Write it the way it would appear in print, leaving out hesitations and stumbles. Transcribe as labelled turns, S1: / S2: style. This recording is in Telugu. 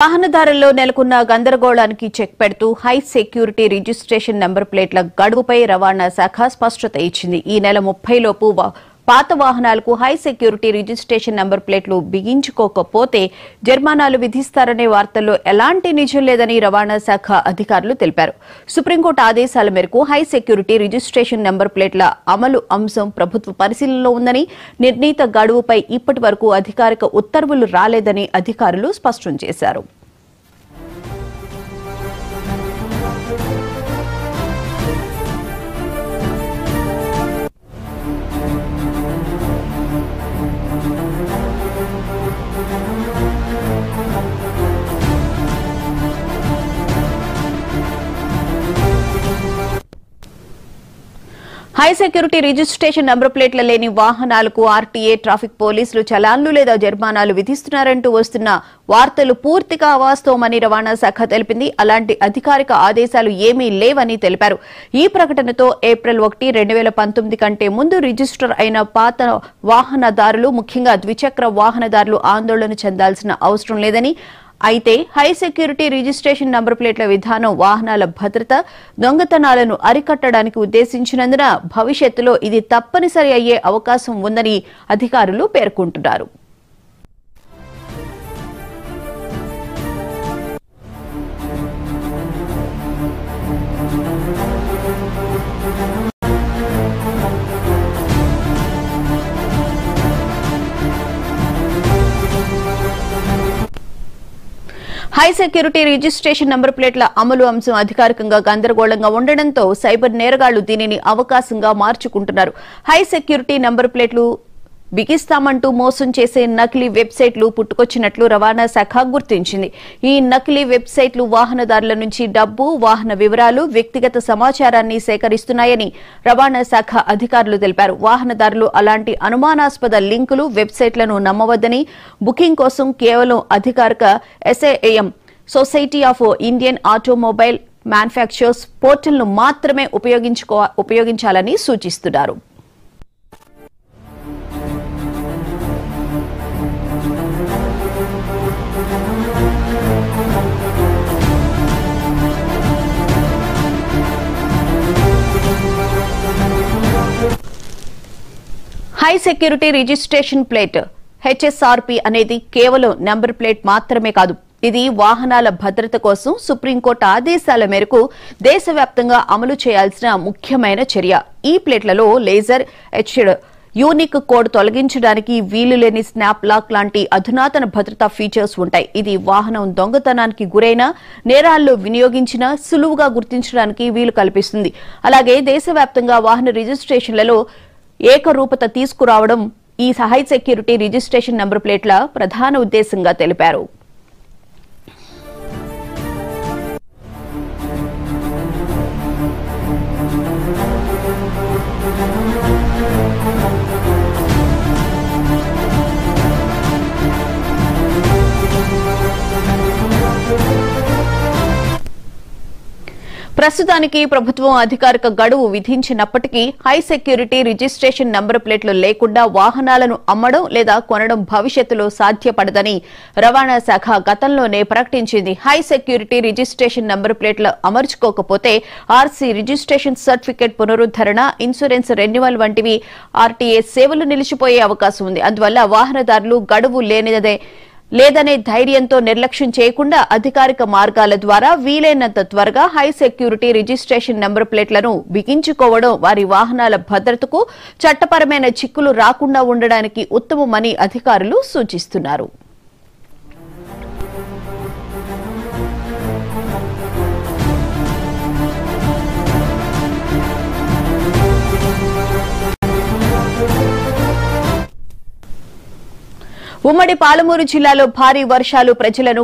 S1: వాహనదారుల్లో నెలకొన్న గందరగోళానికి చెక్ పెడుతూ హై సెక్యూరిటీ రిజిస్ట్రేషన్ నంబర్ ప్లేట్ల గడువుపై రవాణా శాఖ స్పష్టత ఇచ్చింది. ఈ నెల 30 లోపు పాత వాహనాలకు హై సెక్యూరిటీ రిజిస్ట్రేషన్ నంబర్ ప్లేట్లు బిగించుకోకపోతే జరిమానాలు విధిస్తారనే వార్తల్లో ఎలాంటి నిజం లేదని రవాణా శాఖ అధికారులు తెలిపారు. సుప్రీంకోర్టు ఆదేశాల మేరకు హై సెక్యూరిటీ రిజిస్ట్రేషన్ నంబర్ ప్లేట్ల అమలు అంశం ప్రభుత్వ పరిశీలనలో ఉందని, నిర్ణీత గడువుపై ఇప్పటి వరకు అధికారిక ఉత్తర్వులు రాలేదని అధికారులు స్పష్టం చేశారు. హై సెక్యూరిటీ రిజిస్ట్రేషన్ నంబర్ ప్లేట్ల లేని వాహనాలకు ఆర్టీఏ, ట్రాఫిక్ పోలీసులు చలాన్లు లేదా జరిమానాలు విధిస్తున్నారంటూ వస్తున్న వార్తలు పూర్తిగా అవాస్తవమని రవాణా శాఖ తెలిపింది. అలాంటి అధికారిక ఆదేశాలు ఏమీ లేవని తెలిపారు. ఈ ప్రకటనతో ఏప్రిల్ 1, 2019 కంటే ముందు రిజిస్టర్ అయిన పాత వాహనదారులు, ముఖ్యంగా ద్విచక్ర వాహనదారులు ఆందోళన చెందాల్సిన అవసరం లేదని, అయితే హై సెక్యూరిటీ రిజిస్ట్రేషన్ నంబర్ ప్లేట్ల విధానం వాహనాల భద్రత, దొంగతనాలను అరికట్టడానికి ఉద్దేశించినందున భవిష్యత్తులో ఇది తప్పనిసరి అయ్యే అవకాశం ఉందని అధికారులు పేర్కొంటున్నారు. హై సెక్యూరిటీ రిజిస్ట్రేషన్ నంబర్ ప్లేట్ల అమలు అంశం అధికారికంగా గందరగోళంగా ఉండడంతో సైబర్ నేరగాళ్లు దీనిని అవకాశంగా మార్చుకుంటున్నారు. హై సెక్యూరిటీ నంబర్ ప్లేట్లు బిగిస్తామంటూ మోసం చేసే నకిలీ వెబ్సైట్లు పుట్టుకొచ్చినట్లు రవాణా శాఖ గుర్తించింది. ఈ నకిలీ వెబ్సైట్లు వాహనదారుల నుంచి డబ్బు, వాహన వివరాలు, వ్యక్తిగత సమాచారాన్ని సేకరిస్తున్నాయని రవాణా శాఖ అధికారులు తెలిపారు. వాహనదారులు అలాంటి అనుమానాస్పద లింకులు, వెబ్సైట్లను నమ్మవద్దని, బుకింగ్ కోసం కేవలం అధికారిక SAIM society of Indian automobile manufacturers పోర్టల్ను మాత్రమే ఉపయోగించాలని సూచిస్తున్నారు. High security registration plate HSRP అనేది కేవలం నెంబర్ ప్లేట్ మాత్రమే కాదు. ఇది వాహనాల భద్రత కోసం సుప్రీంకోర్టు ఆదేశాల మేరకు దేశవ్యాప్తంగా అమలు చేయాల్సిన ముఖ్యమైన చర్య. ఈ ప్లేట్లలో లేజర్ ఎచ్డ్ యూనిక్ కోడ్ తొలగించడానికి వీలులేని స్నాప్ లాక్ లాంటి అధునాతన భద్రతా ఫీచర్స్ ఉంటాయి. ఇది వాహనం దొంగతనానికి గురైన, నేరాల్లో వినియోగించిన సులువుగా గుర్తించడానికి వీలు కల్పిస్తుంది. అలాగే దేశవ్యాప్తంగా వాహన రిజిస్ట్రేషన్లలో ఏకరూపత తీసుకురావడం ఈ హై సెక్యూరిటీ రిజిస్ట్రేషన్ నంబర్ ప్లేట్ల ప్రధాన ఉద్దేశంగా తెలిపారు. ప్రస్తుతానికి ప్రభుత్వం అధికారిక గడువు విధించినప్పటికీ హై సెక్యూరిటీ రిజిస్ట్రేషన్ నంబర్ ప్లేట్లు లేకుండా వాహనాలను అమ్మడం లేదా కొనడం భవిష్యత్తులో సాధ్యపడదని రవాణా శాఖ గతంలోనే ప్రకటించింది. హై సెక్యూరిటీ రిజిస్ట్రేషన్ నంబర్ ప్లేట్లు అమర్చుకోకపోతే RC రిజిస్ట్రేషన్ సర్టిఫికేట్ పునరుద్ధరణ, ఇన్సూరెన్స్ రెన్యువల్ వంటివి RTA సేవలు నిలిచిపోయే అవకాశం ఉంది. అందువల్ల వాహనదారులు గడువు లేదనే ధైర్యంతో నిర్లక్ష్యం చేయకుండా అధికారిక మార్గాల ద్వారా వీలైనంత త్వరగా హై సెక్యూరిటీ రిజిస్ట్రేషన్ నంబర్ ప్లేట్లను బిగించుకోవడం వారి వాహనాల భద్రతకు, చట్టపరమైన చిక్కులు రాకుండా ఉండడానికి ఉత్తమమని అధికారులు సూచిస్తున్నారు. ఉమ్మడి పాలమూరు జిల్లాలో భారీ వర్షాలు ప్రజలను